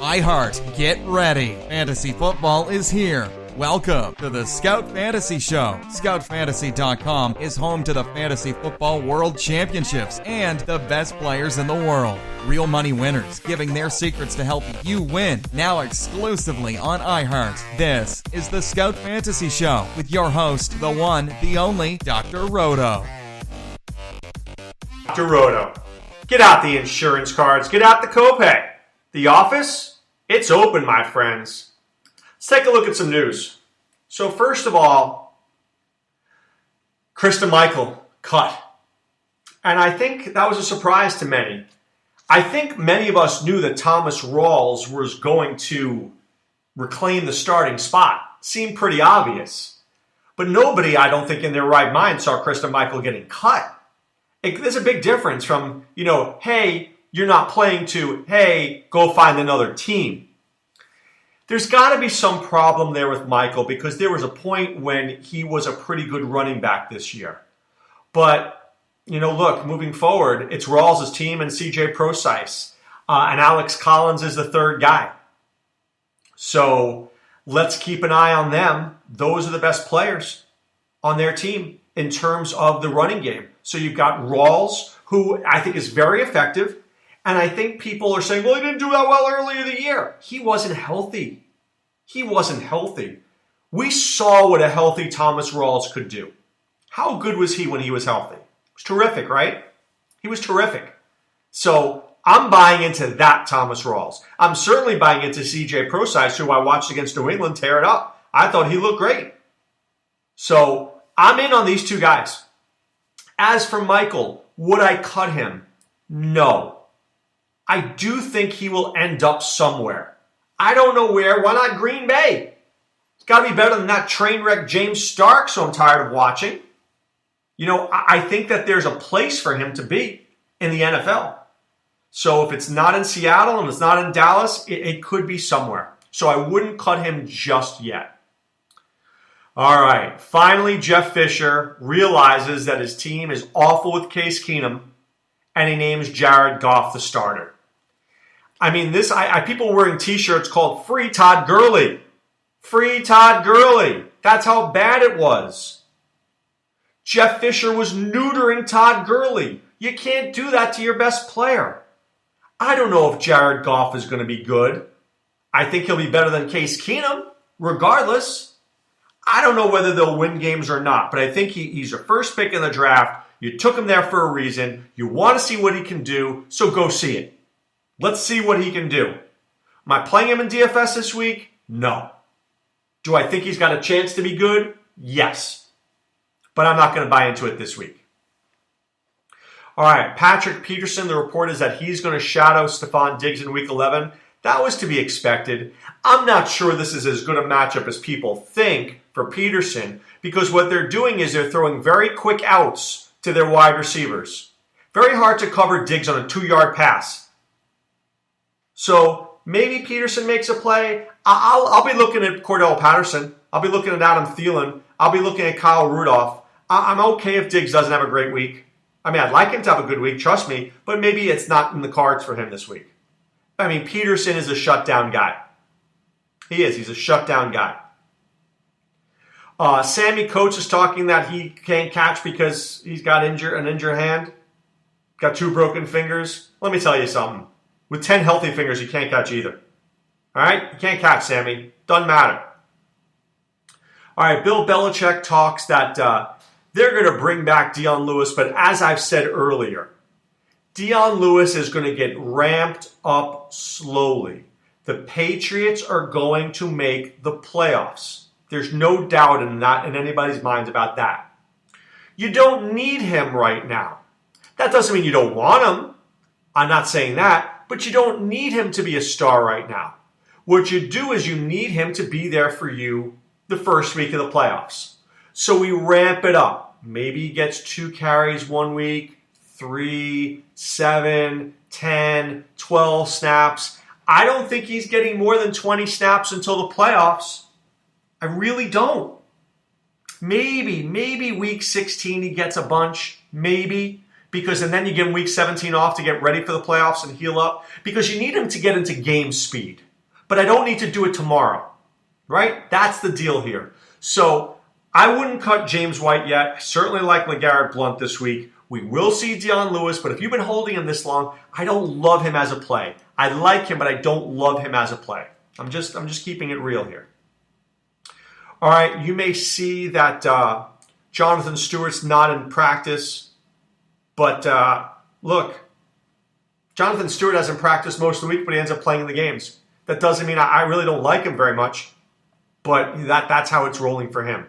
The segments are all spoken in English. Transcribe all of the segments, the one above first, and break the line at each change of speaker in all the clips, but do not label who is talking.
iHeart, get ready. Fantasy football is here. Welcome to the Scout Fantasy Show. ScoutFantasy.com is home to the Fantasy Football World Championships and the best players in the world. Real money winners giving their secrets to help you win. Now exclusively on iHeart. This is the Scout Fantasy Show with your host, the one, the only, Dr. Roto.
Dr. Roto. Get out the insurance cards. Get out the copay. The office? It's open, my friends. Let's take a look at some news. So first of all, Krista Michael cut. And I think that was a surprise to many. I think many of us knew that Thomas Rawls was going to reclaim the starting spot. Seemed pretty obvious. But nobody, I don't think, in their right mind saw Krista Michael getting cut. There's a big difference from, hey, you're not playing to, hey, go find another team. There's got to be some problem there with Michael because there was a point when he was a pretty good running back this year. But, look, moving forward, it's Rawls' team and CJ Procise. And Alex Collins is the third guy. So let's keep an eye on them. Those are the best players on their team in terms of the running game. So you've got Rawls, who I think is very effective. And I think people are saying, well, he didn't do that well earlier in the year. He wasn't healthy. We saw what a healthy Thomas Rawls could do. How good was he when he was healthy? It was terrific, right? He was terrific. So I'm buying into that Thomas Rawls. I'm certainly buying into CJ Procise, who I watched against New England tear it up. I thought he looked great. So I'm in on these two guys. As for Michael, would I cut him? No. I do think he will end up somewhere. I don't know where. Why not Green Bay? It's got to be better than that train wreck James Starks, who I'm tired of watching. I think that there's a place for him to be in the NFL. So if it's not in Seattle and it's not in Dallas, it could be somewhere. So I wouldn't cut him just yet. All right. Finally, Jeff Fisher realizes that his team is awful with Case Keenum, and he names Jared Goff the starter. I mean, people wearing T-shirts called Free Todd Gurley. Free Todd Gurley. That's how bad it was. Jeff Fisher was neutering Todd Gurley. You can't do that to your best player. I don't know if Jared Goff is going to be good. I think he'll be better than Case Keenum, regardless. I don't know whether they'll win games or not, but I think he's your first pick in the draft. You took him there for a reason. You want to see what he can do, so go see it. Let's see what he can do. Am I playing him in DFS this week? No. Do I think he's got a chance to be good? Yes. But I'm not going to buy into it this week. All right, Patrick Peterson, the report is that he's going to shadow Stephon Diggs in Week 11. That was to be expected. I'm not sure this is as good a matchup as people think for Peterson because what they're doing is they're throwing very quick outs to their wide receivers. Very hard to cover Diggs on a 2-yard pass. So maybe Peterson makes a play. I'll be looking at Cordell Patterson. I'll be looking at Adam Thielen. I'll be looking at Kyle Rudolph. I'm okay if Diggs doesn't have a great week. I mean, I'd like him to have a good week, trust me, but maybe it's not in the cards for him this week. I mean, Peterson is a shutdown guy. He is. He's a shutdown guy. Sammy Coates is talking that he can't catch because he's got an injured hand. Got 2 broken fingers. Let me tell you something. With 10 healthy fingers, you can't catch either. All right? You can't catch, Sammy. Doesn't matter. All right, Bill Belichick talks that they're going to bring back Dion Lewis, but as I've said earlier, Dion Lewis is going to get ramped up slowly. The Patriots are going to make the playoffs. There's no doubt in anybody's minds about that. You don't need him right now. That doesn't mean you don't want him. I'm not saying that, but you don't need him to be a star right now. What you do is you need him to be there for you the first week of the playoffs. So we ramp it up. Maybe he gets 2 carries one week, 3, 7, 10, 12 snaps. I don't think he's getting more than 20 snaps until the playoffs. I really don't. Maybe week 16 he gets a bunch. Maybe. and then you give him week 17 off to get ready for the playoffs and heal up, because you need him to get into game speed. But I don't need to do it tomorrow, right? That's the deal here. So I wouldn't cut James White yet. I certainly like LeGarrette Blount this week. We will see Dion Lewis, but if you've been holding him this long, I don't love him as a play. I like him, but I don't love him as a play. I'm just keeping it real here. All right, you may see that Jonathan Stewart's not in practice, but look, Jonathan Stewart hasn't practiced most of the week, but he ends up playing in the games. That doesn't mean I really don't like him very much, but that's how it's rolling for him.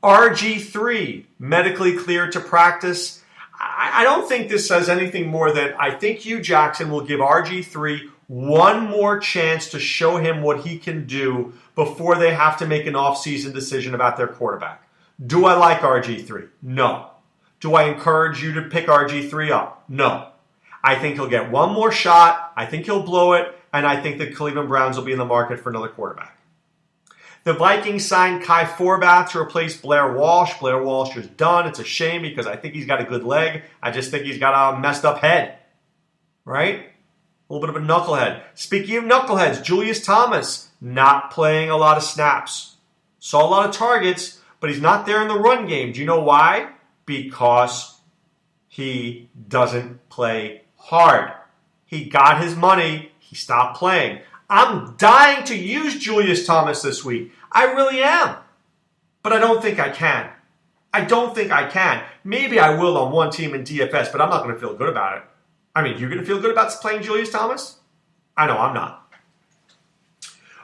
RG3, medically cleared to practice. I don't think this says anything more than I think Hugh Jackson will give RG3 one more chance to show him what he can do before they have to make an offseason decision about their quarterback. Do I like RG3? No. Do I encourage you to pick RG3 up? No. I think he'll get one more shot. I think he'll blow it. And I think the Cleveland Browns will be in the market for another quarterback. The Vikings signed Kai Forbath to replace Blair Walsh. Blair Walsh is done. It's a shame because I think he's got a good leg. I just think he's got a messed up head. Right? A little bit of a knucklehead. Speaking of knuckleheads, Julius Thomas not playing a lot of snaps. Saw a lot of targets, but he's not there in the run game. Do you know why? Because he doesn't play hard. He got his money. He stopped playing. I'm dying to use Julius Thomas this week. I really am. But I don't think I can. I don't think I can. Maybe I will on one team in DFS, but I'm not going to feel good about it. I mean, you're going to feel good about playing Julius Thomas? I know I'm not.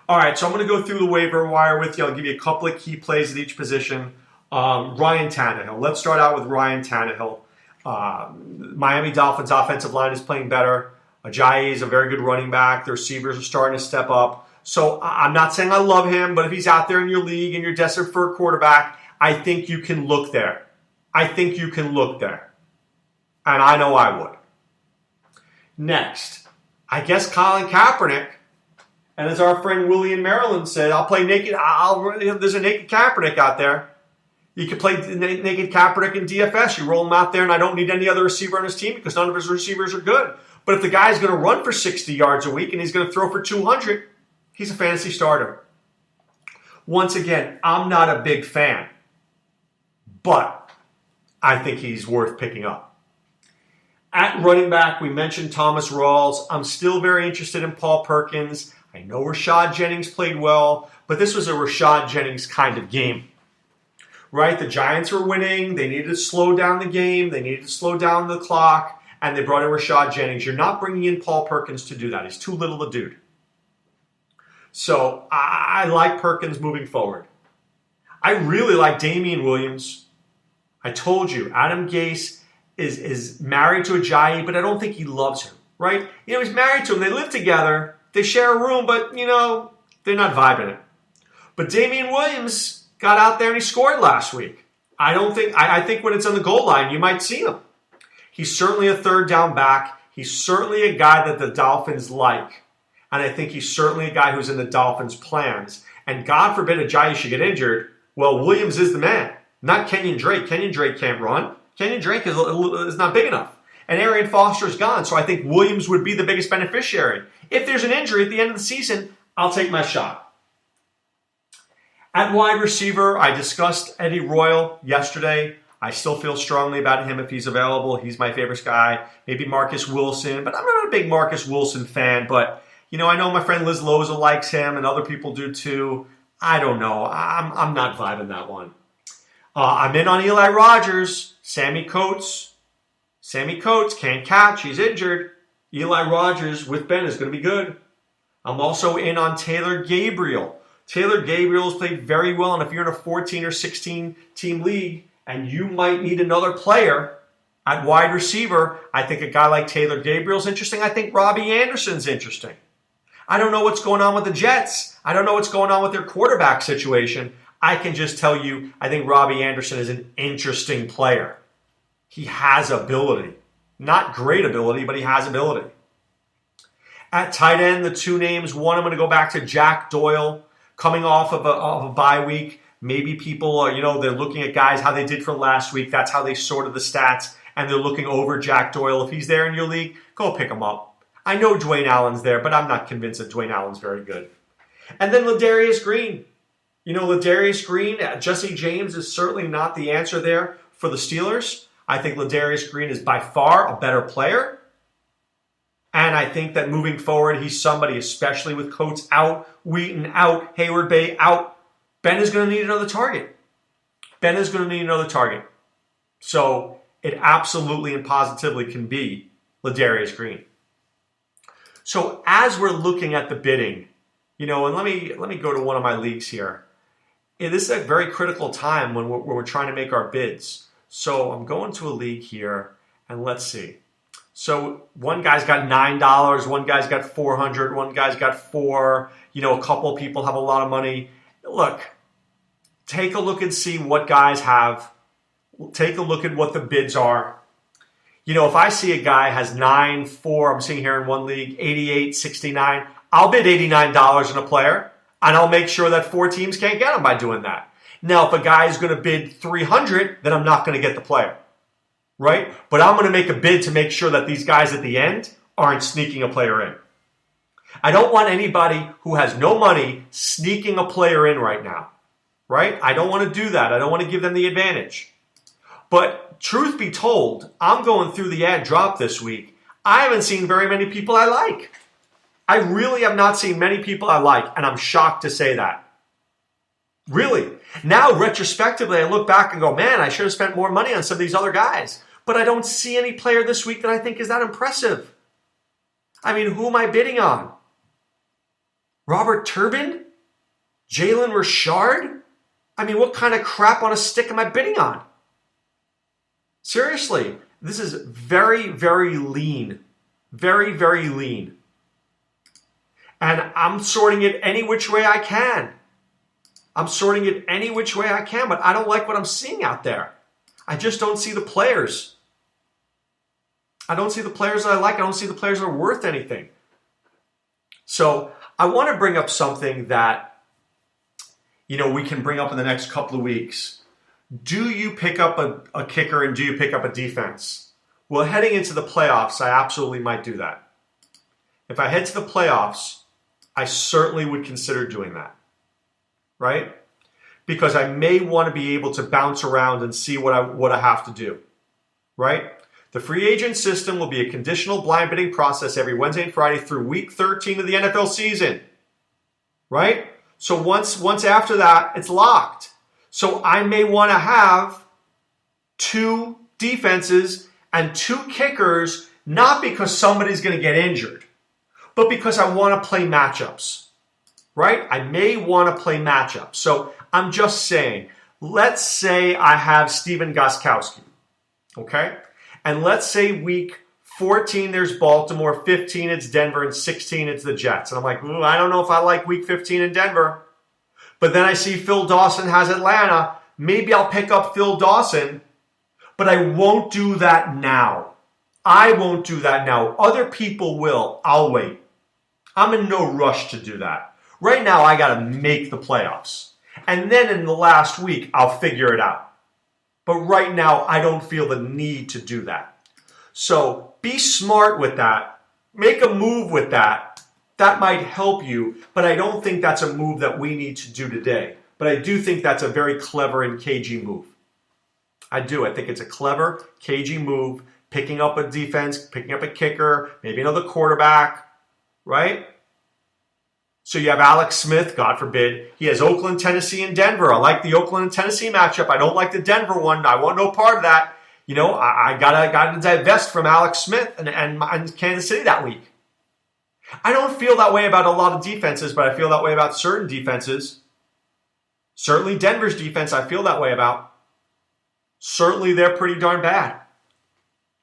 All right, so I'm going to go through the waiver wire with you. I'll give you a couple of key plays at each position. Ryan Tannehill. Let's start out with Ryan Tannehill. Miami Dolphins offensive line is playing better. Ajayi is a very good running back. The receivers are starting to step up. So I'm not saying I love him, but if he's out there in your league and you're desperate for a quarterback, I think you can look there. I think you can look there. And I know I would. Next, I guess Colin Kaepernick. And as our friend Willie in Maryland said, I'll play naked. There's a naked Kaepernick out there. You can play naked Kaepernick in DFS. You roll him out there, and I don't need any other receiver on his team because none of his receivers are good. But if the guy's going to run for 60 yards a week and he's going to throw for 200, he's a fantasy starter. Once again, I'm not a big fan, but I think he's worth picking up. At running back, we mentioned Thomas Rawls. I'm still very interested in Paul Perkins. I know Rashad Jennings played well, but this was a Rashad Jennings kind of game. Right? The Giants were winning. They needed to slow down the game. They needed to slow down the clock. And they brought in Rashad Jennings. You're not bringing in Paul Perkins to do that. He's too little a dude. So I like Perkins moving forward. I really like Damian Williams. I told you, Adam Gase is married to Ajayi, but I don't think he loves him, right? You know, he's married to him. They live together. They share a room, but, you know, they're not vibing it. But Damian Williams got out there and he scored last week. I think when it's on the goal line, you might see him. He's certainly a third down back. He's certainly a guy that the Dolphins like. And I think he's certainly a guy who's in the Dolphins' plans. And God forbid Ajayi should get injured. Well, Williams is the man, not Kenyon Drake. Kenyon Drake can't run. Kenyon Drake is not big enough. And Arian Foster's gone. So I think Williams would be the biggest beneficiary. If there's an injury at the end of the season, I'll take my shot. At wide receiver, I discussed Eddie Royal yesterday. I still feel strongly about him if he's available. He's my favorite guy. Maybe Marcus Wilson, but I'm not a big Marcus Wilson fan. But, you know, I know my friend Liz Loza likes him and other people do too. I don't know. I'm not vibing that one. I'm in on Eli Rogers. Sammy Coates can't catch. He's injured. Eli Rogers with Ben is going to be good. I'm also in on Taylor Gabriel. Taylor Gabriel has played very well. And if you're in a 14 or 16 team league, and you might need another player at wide receiver, I think a guy like Taylor Gabriel's interesting. I think Robbie Anderson's interesting. I don't know what's going on with the Jets. I don't know what's going on with their quarterback situation. I can just tell you, I think Robbie Anderson is an interesting player. He has ability. Not great ability, but he has ability. At tight end, the two names. One, I'm going to go back to Jack Doyle, coming off of a bye week. Maybe people are, they're looking at guys, how they did for last week. That's how they sorted the stats. and they're looking over Jack Doyle, if he's there in your league, go pick him up. I know Dwayne Allen's there, but I'm not convinced that Dwayne Allen's very good. And then Ladarius Green. Ladarius Green, Jesse James is certainly not the answer there for the Steelers. I think Ladarius Green is by far a better player. And I think that moving forward, he's somebody, especially with Coates out, Wheaton out, Hayward Bay out, Ben is going to need another target. So it absolutely and positively can be Ladarius Green. So as we're looking at the bidding, and let me go to one of my leagues here. This is a very critical time when we're trying to make our bids. So I'm going to a league here, and let's see. So one guy's got $9, one guy's got $400, one guy's got $4. A couple of people have a lot of money. Look, take a look and see what guys have. Take a look at what the bids are. If I see a guy has 9, 4, I'm seeing here in one league, 88, 69, I'll bid $89 on a player, and I'll make sure that 4 teams can't get him by doing that. Now, if a guy is going to bid $300, then I'm not going to get the player, right? But I'm going to make a bid to make sure that these guys at the end aren't sneaking a player in. I don't want anybody who has no money sneaking a player in right now, right? I don't want to do that. I don't want to give them the advantage. But truth be told, I'm going through the ad drop this week. I haven't seen very many people I like. I really have not seen many people I like, and I'm shocked to say that. Really. Now, retrospectively, I look back and go, man, I should have spent more money on some of these other guys. But I don't see any player this week that I think is that impressive. I mean, who am I bidding on? Robert Turbin? Jalen Richard? I mean, what kind of crap on a stick am I bidding on? Seriously, this is very, very lean. Very, very lean. And I'm sorting it any which way I can. But I don't like what I'm seeing out there. I just don't see the players. I don't see the players that I like. I don't see the players that are worth anything. So I want to bring up something that, we can bring up in the next couple of weeks. Do you pick up a kicker and do you pick up a defense? Well, heading into the playoffs, I absolutely might do that. If I head to the playoffs, I certainly would consider doing that, right? Because I may want to be able to bounce around and see what I have to do, right? The free agent system will be a conditional blind bidding process every Wednesday and Friday through week 13 of the NFL season, right? So once after that, it's locked. So I may want to have 2 defenses and 2 kickers, not because somebody's going to get injured, but because I want to play matchups, right? I may want to play matchups. So I'm just saying, let's say I have Steven Gostkowski, okay? And let's say week 14, there's Baltimore, 15, it's Denver, and 16, it's the Jets. And I'm like, I don't know if I like week 15 in Denver. But then I see Phil Dawson has Atlanta. Maybe I'll pick up Phil Dawson, but I won't do that now. Other people will. I'll wait. I'm in no rush to do that. Right now, I got to make the playoffs. And then in the last week, I'll figure it out. But right now, I don't feel the need to do that. So be smart with that. Make a move with that. That might help you, but I don't think that's a move that we need to do today. But I do think that's a very clever and cagey move. I do. I think it's a clever, cagey move, picking up a defense, picking up a kicker, maybe another quarterback, right? So you have Alex Smith, God forbid. He has Oakland, Tennessee, and Denver. I like the Oakland and Tennessee matchup. I don't like the Denver one. I want no part of that. I gotta divest from Alex Smith and Kansas City that week. I don't feel that way about a lot of defenses, but I feel that way about certain defenses. Certainly Denver's defense, I feel that way about. Certainly they're pretty darn bad.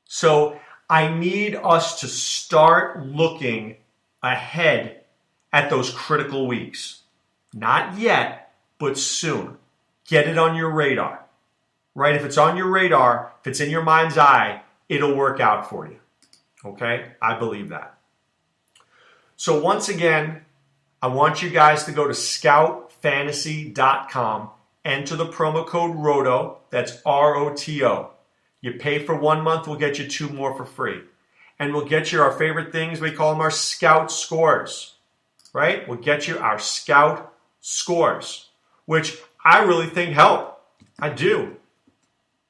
So I need us to start looking ahead at those critical weeks. Not yet, but soon. Get it on your radar. Right? If it's on your radar, if it's in your mind's eye, it'll work out for you. Okay? I believe that. So once again, I want you guys to go to scoutfantasy.com, enter the promo code ROTO, that's ROTO. You pay for 1 month, we'll get you 2 more for free. And we'll get you our favorite things. We call them our scout scores, right? We'll get you our scout scores, which I really think help. I do.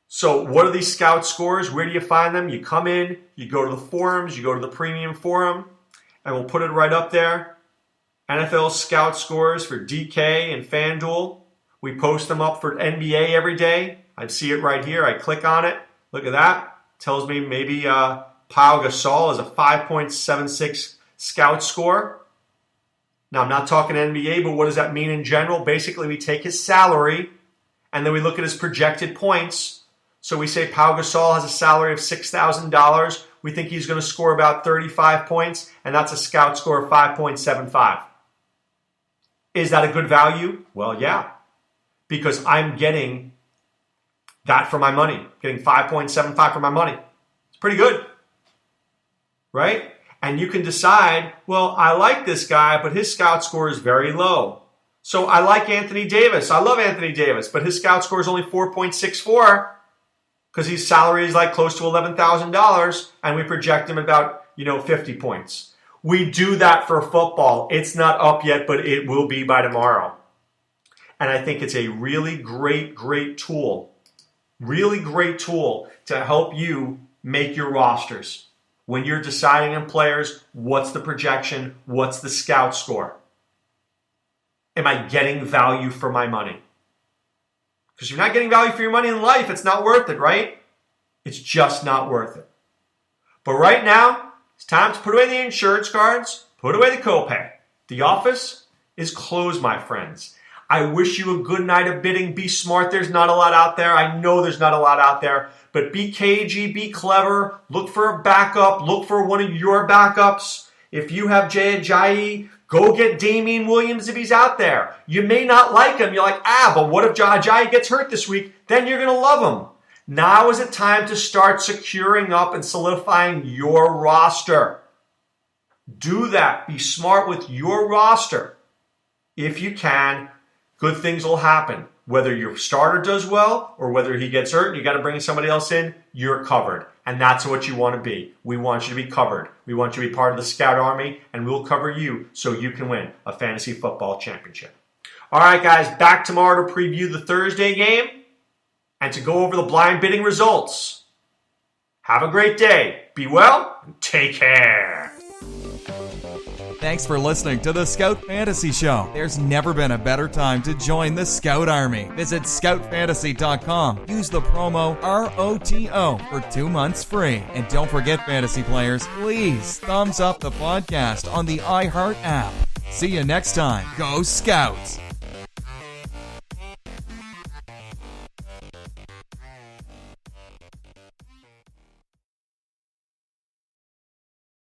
So what are these scout scores? Where do you find them? You come in, you go to the forums, you go to the premium forum, and we'll put it right up there. NFL scout scores for DK and FanDuel. We post them up for NBA every day. I see it right here. I click on it. Look at that. Tells me maybe Pau Gasol is a 5.76 scout score. Now, I'm not talking NBA, but what does that mean in general? Basically, we take his salary, and then we look at his projected points. So we say Pau Gasol has a salary of $6,000. We think he's going to score about 35 points, and that's a scout score of 5.75. Is that a good value? Well, yeah, because I'm getting that for my money, getting 5.75 for my money. It's pretty good, right? And you can decide, well, I like this guy, but his scout score is very low. So I like Anthony Davis. I love Anthony Davis, but his scout score is only 4.64 because his salary is like close to $11,000, and we project him about 50 points. We do that for football. It's not up yet, but it will be by tomorrow. And I think it's a really great tool. Really great tool to help you make your rosters. When you're deciding on players, what's the projection? What's the scout score? Am I getting value for my money? Because if you're not getting value for your money in life, it's not worth it, right? It's just not worth it. But right now, it's time to put away the insurance cards, put away the copay. The office is closed, my friends. I wish you a good night of bidding. Be smart. There's not a lot out there. I know there's not a lot out there. But be cagey, be clever. Look for a backup. Look for one of your backups. If you have Jay Ajayi, go get Damian Williams if he's out there. You may not like him. You're like, but what if Ajayi gets hurt this week? Then you're going to love him. Now is it time to start securing up and solidifying your roster. Do that. Be smart with your roster. If you can, good things will happen. Whether your starter does well or whether he gets hurt and you got to bring somebody else in, you're covered. And that's what you want to be. We want you to be covered. We want you to be part of the Scout Army, and we'll cover you so you can win a fantasy football championship. All right, guys, back tomorrow to preview the Thursday game and to go over the blind bidding results. Have a great day. Be well and take care.
Thanks for listening to the Scout Fantasy Show. There's never been a better time to join the Scout Army. Visit scoutfantasy.com. Use the promo ROTO for 2 months free. And don't forget, fantasy players, please thumbs up the podcast on the iHeart app. See you next time. Go Scouts!